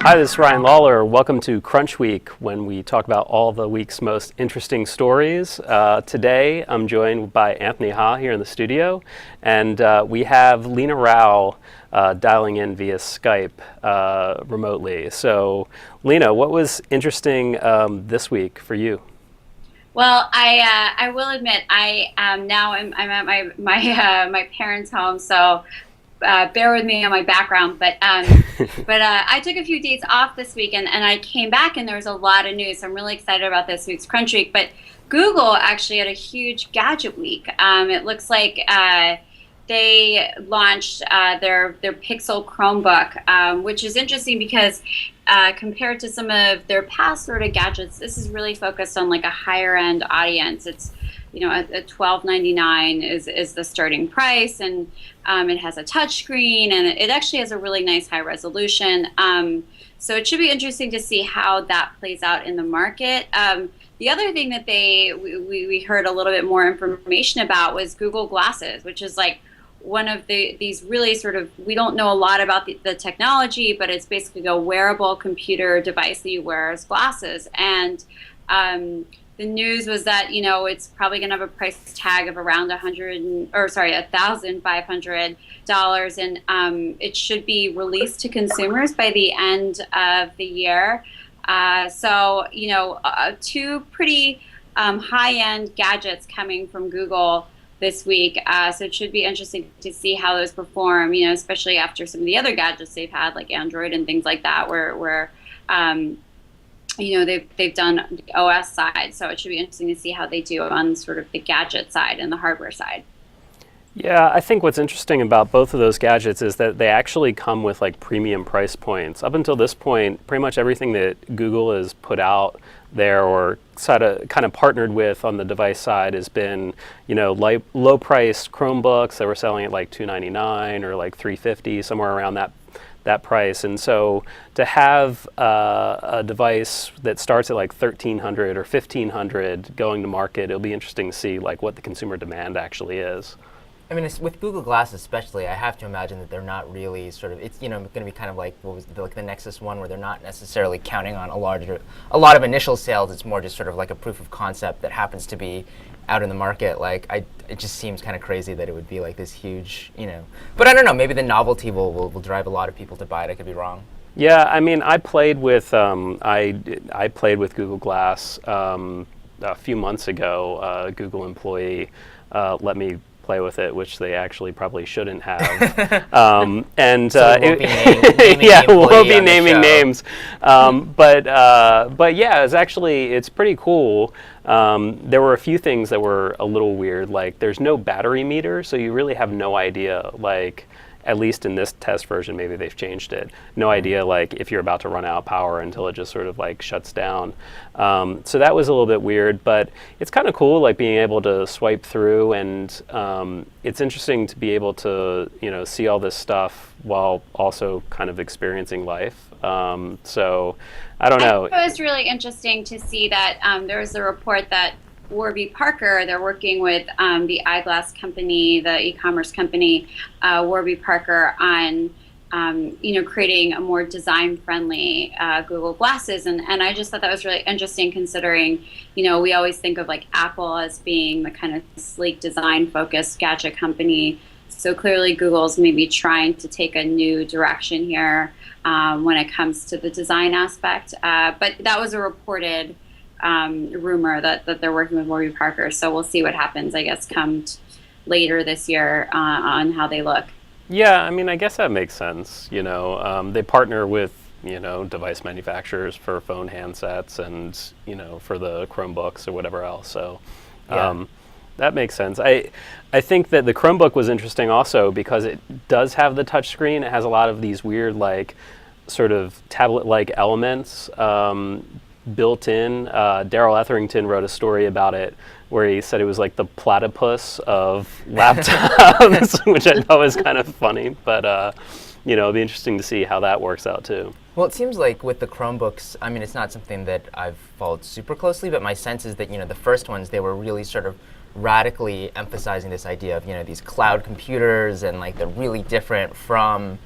Hi, this is Ryan Lawler. Welcome to CrunchWeek, when we talk about all the week's most interesting stories. Today, I'm joined by Anthony Ha here in the studio, and we have Leena Rao dialing in via Skype remotely. So, Leena, what was interesting this week for you? Well, I will admit I'm at my parents' home, so bear with me on my background. But I took a few days off this week, and I came back, and there was a lot of news. So I'm really excited about this week's Crunch Week. But Google actually had a huge gadget week. It looks like they launched their Pixel Chromebook, which is interesting because compared to some of their past sort of gadgets, this is really focused on like a higher end audience. It's at $12.99 is the starting price, and it has a touch screen, and it actually has a really nice high resolution. So it should be interesting to see how that plays out in the market. The other thing that we heard a little bit more information about was Google Glasses, which is like one of these really sort of, we don't know a lot about the technology, but it's basically a wearable computer device that you wear as glasses. And the news was that it's probably going to have a price tag of around $1,500, and it should be released to consumers by the end of the year. So two pretty high-end gadgets coming from Google this week, so it should be interesting to see how those perform, especially after some of the other gadgets they've had, like Android and things like that, where they've done the OS side. So it should be interesting to see how they do on sort of the gadget side and the hardware side. Yeah, I think what's interesting about both of those gadgets is that they actually come with like premium price points. Up until this point, pretty much everything that Google has put out there or kind of partnered with on the device side has been, low-priced Chromebooks that were selling at like $299 or like $350, somewhere around that price. And so to have a device that starts at like $1,300 or $1,500 going to market, it'll be interesting to see like what the consumer demand actually is. I mean, with Google Glass especially, I have to imagine that they're not really sort of, it's going to be kind of like like the Nexus One, where they're not necessarily counting on a lot of initial sales. It's more just sort of like a proof of concept that happens to be out in the market. It just seems kind of crazy that it would be like this huge, But I don't know. Maybe the novelty will drive a lot of people to buy it. I could be wrong. Yeah, I mean, I played with I played with Google Glass a few months ago. A Google employee let me play with it, which they actually probably shouldn't have. And so we won't be naming yeah, we employee won't be on the naming show. names. But yeah, it's pretty cool. There were a few things that were a little weird, like there's no battery meter, so you really have no idea, like, at least in this test version, maybe they've changed it. No idea, like, if you're about to run out of power until it just sort of like shuts down. So that was a little bit weird, but it's kind of cool, like being able to swipe through, and it's interesting to be able to, see all this stuff while also kind of experiencing life. So I don't know. It was really interesting to see that there was a report that Warby Parker, they're working with the eyeglass company, the e-commerce company, Warby Parker, on creating a more design-friendly Google Glasses, and I just thought that was really interesting, considering we always think of like Apple as being the kind of sleek, design-focused gadget company. So clearly, Google's maybe trying to take a new direction here when it comes to the design aspect. But that was a reported rumor that they're working with Warby Parker, so we'll see what happens, I guess, come later this year on how they look. Yeah, I mean, I guess that makes sense. They partner with device manufacturers for phone handsets and for the Chromebooks or whatever else. So that makes sense. I think that the Chromebook was interesting also because it does have the touch screen. It has a lot of these weird, like, sort of tablet-like elements built in. Daryl Etherington wrote a story about it where he said it was like the platypus of laptops, which I thought was kind of funny, but it'll be interesting to see how that works out too. Well, it seems like with the Chromebooks, I mean, it's not something that I've followed super closely, but my sense is that, the first ones, they were really sort of radically emphasizing this idea of, these cloud computers, and like they're really different from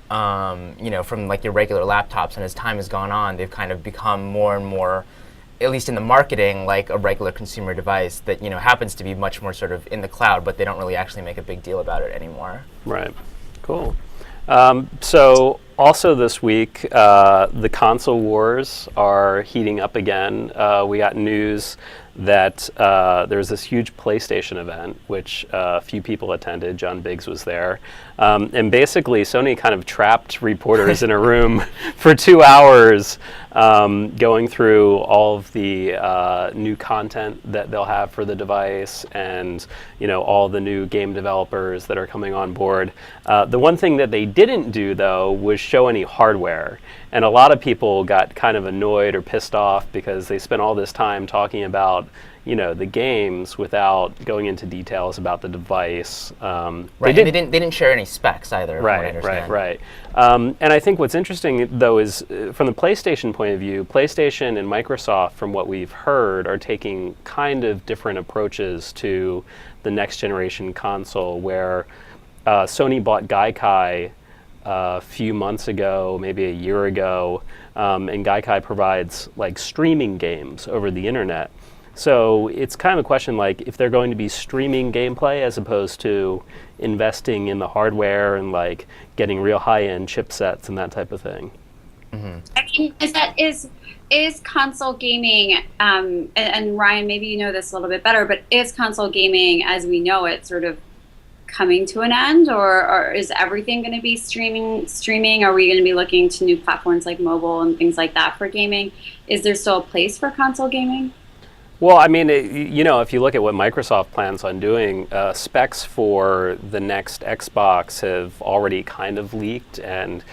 from like your regular laptops, and as time has gone on, they've kind of become more and more, at least in the marketing, like a regular consumer device that happens to be much more sort of in the cloud, but they don't really actually make a big deal about it anymore. Right. Cool. So also this week, the console wars are heating up again. We got news that there's this huge PlayStation event, which a few people attended. John Biggs was there. And basically, Sony kind of trapped reporters in a room for 2 hours going through all of the new content that they'll have for the device and all the new game developers that are coming on board. The one thing that they didn't do, though, was show any hardware. And a lot of people got kind of annoyed or pissed off because they spent all this time talking about the games without going into details about the device. Right. They didn't share any specs either. Right. And I think what's interesting though is from the PlayStation point of view, PlayStation and Microsoft, from what we've heard, are taking kind of different approaches to the next generation console. Where Sony bought Gaikai a few months ago, maybe a year ago, and Gaikai provides like streaming games over the internet. So it's kind of a question like if they're going to be streaming gameplay as opposed to investing in the hardware and like getting real high-end chipsets and that type of thing. Mm-hmm. I mean, is console gaming, and Ryan, maybe you know this a little bit better, but is console gaming as we know it sort of coming to an end, or is everything going to be streaming? Are we going to be looking to new platforms like mobile and things like that for gaming? Is there still a place for console gaming? Well, I mean, if you look at what Microsoft plans on doing, specs for the next Xbox have already kind of leaked, and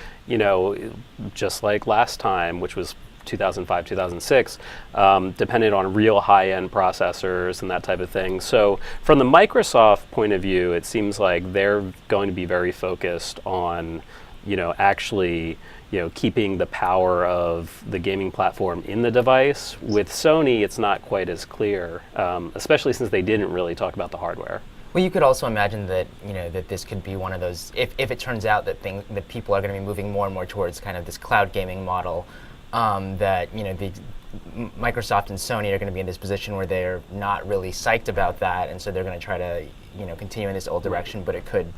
just like last time, which was 2005, 2006, depended on real high-end processors and that type of thing. So from the Microsoft point of view, it seems like they're going to be very focused on, actually, keeping the power of the gaming platform in the device. With Sony, it's not quite as clear, especially since they didn't really talk about the hardware. Well, you could also imagine that that this could be one of those, if it turns out that people are going to be moving more and more towards kind of this cloud gaming model, that Microsoft and Sony are going to be in this position where they're not really psyched about that, and so they're going to try to continue in this old direction, but it could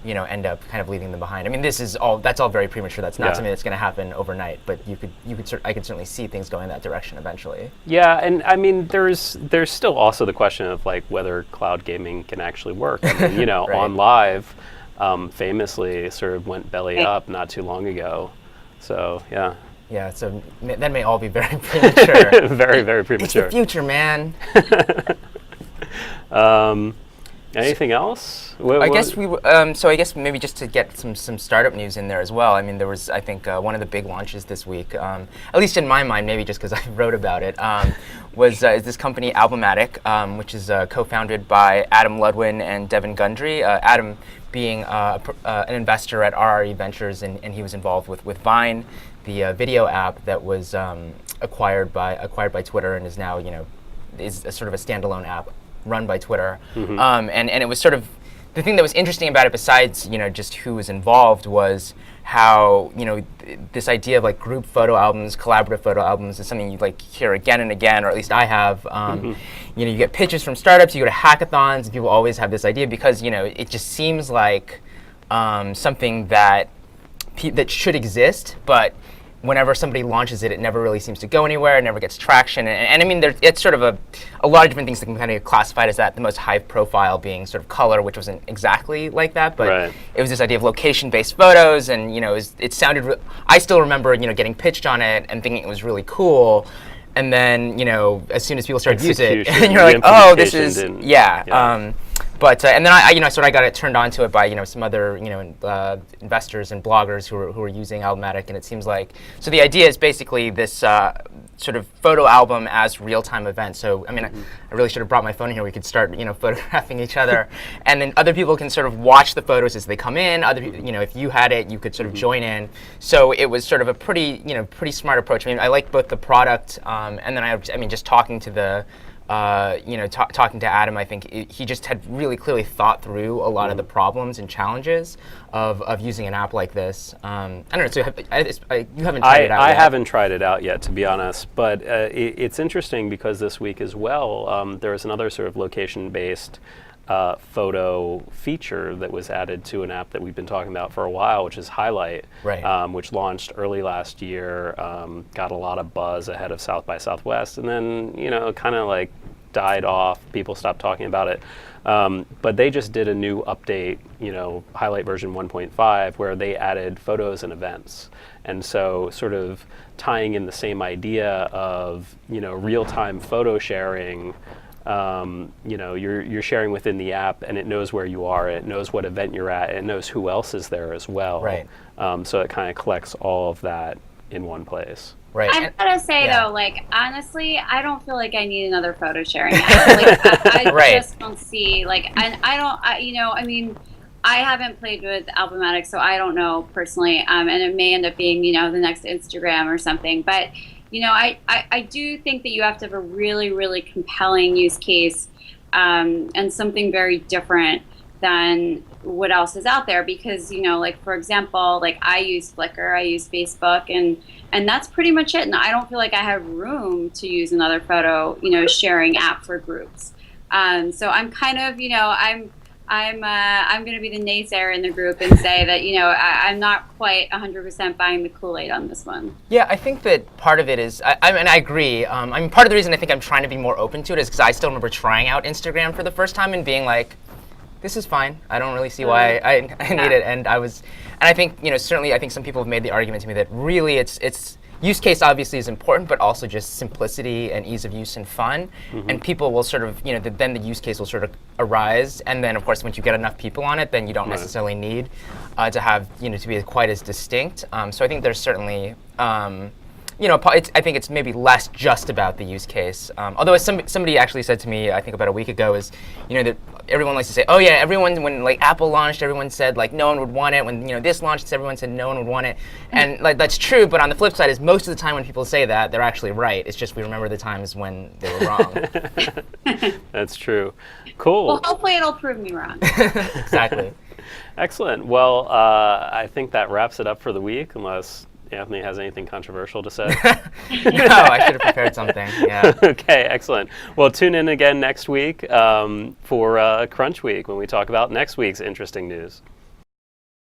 end up kind of leaving them behind. I mean, that's all very premature. That's not something that's going to happen overnight, but I could certainly see things going that direction eventually. Yeah, and I mean, there's still also the question of like whether cloud gaming can actually work. I mean, right. On Live, famously sort of went belly up not too long ago. So yeah. Yeah, so that may all be very premature. Very, very premature. It's the future, man. Anything else? I guess maybe just to get some startup news in there as well. I mean, there was, I think, one of the big launches this week, at least in my mind, maybe just because I wrote about it, is this company Albumatic, which is co-founded by Adam Ludwin and Devin Gundry. Adam being an investor at RRE Ventures, and he was involved with Vine, the video app that was acquired by Twitter and is now is a sort of a standalone app run by Twitter. Mm-hmm. And it was sort of the thing that was interesting about it, besides just who was involved, was how this idea of like group photo albums, collaborative photo albums is something you like hear again and again, or at least I have. Mm-hmm. You get pitches from startups, you go to hackathons, and people always have this idea because it just seems like something that should exist, but whenever somebody launches it, it never really seems to go anywhere. It never gets traction. And I mean, it's sort of a lot of different things that can kind of get classified as that. The most high profile being sort of Color, which wasn't exactly like that, but right. It was this idea of location-based photos, and it sounded. I still remember getting pitched on it and thinking it was really cool. And then as soon as people started to use it, and you're like, oh, this is yeah. But and then I got it turned on to it by some other investors and bloggers who are using Albumatic, and it seems like the idea is basically this sort of photo album as real-time event. So I mean, I really should have brought my phone here. We could start photographing each other, and then other people can sort of watch the photos as they come in. Other if you had it, you could sort of join in. So it was sort of a pretty smart approach. I mean, I like both the product, and then I mean just talking to the talking to Adam, I think he just had really clearly thought through a lot of the problems and challenges of using an app like this. I don't know. So you haven't tried it out yet? I haven't tried it out yet, to be honest. But it's interesting because this week as well, there is another sort of location-based photo feature that was added to an app that we've been talking about for a while, which is Highlight, right. Which launched early last year, got a lot of buzz ahead of South by Southwest, and then kind of like died off. People stopped talking about it. But they just did a new update, Highlight version 1.5, where they added photos and events. And so sort of tying in the same idea of, real-time photo sharing. You're sharing within the app, and it knows where you are. It knows what event you're at. It knows who else is there as well. Right. So it kind of collects all of that in one place. Right. I've got to say though, like honestly, I don't feel like I need another photo sharing app. Like, I just don't see and I haven't played with Albumatic, so I don't know personally. And it may end up being the next Instagram or something, but. I do think that you have to have a really, really compelling use case and something very different than what else is out there. Because, for example, I use Flickr, I use Facebook, and that's pretty much it. And I don't feel like I have room to use another photo, sharing app for groups. So I'm kind of, I'm going to be the naysayer in the group and say that I'm not quite 100% buying the Kool-Aid on this one. Yeah, I think that part of it is, and I agree. Part of the reason I think I'm trying to be more open to it is because I still remember trying out Instagram for the first time and being like, this is fine. I don't really see why I need it. And I think certainly I think some people have made the argument to me that really it's use case obviously is important, but also just simplicity and ease of use and fun. Mm-hmm. And people will sort of, then the use case will sort of arise. And then, of course, once you get enough people on it, then you don't necessarily need to have, to be quite as distinct. So I think there's certainly, I think it's maybe less just about the use case. Although as somebody actually said to me, I think about a week ago, is, that everyone likes to say, oh yeah, everyone, when Apple launched, everyone said no one would want it. When this launched, everyone said no one would want it. And that's true, but on the flip side is most of the time when people say that, they're actually right. It's just we remember the times when they were wrong. That's true. Cool. Well, hopefully it'll prove me wrong. Exactly. Excellent. Well, I think that wraps it up for the week, unless Anthony has anything controversial to say. No, I should have prepared something. Yeah. Okay, excellent. Well, tune in again next week for CrunchWeek when we talk about next week's interesting news.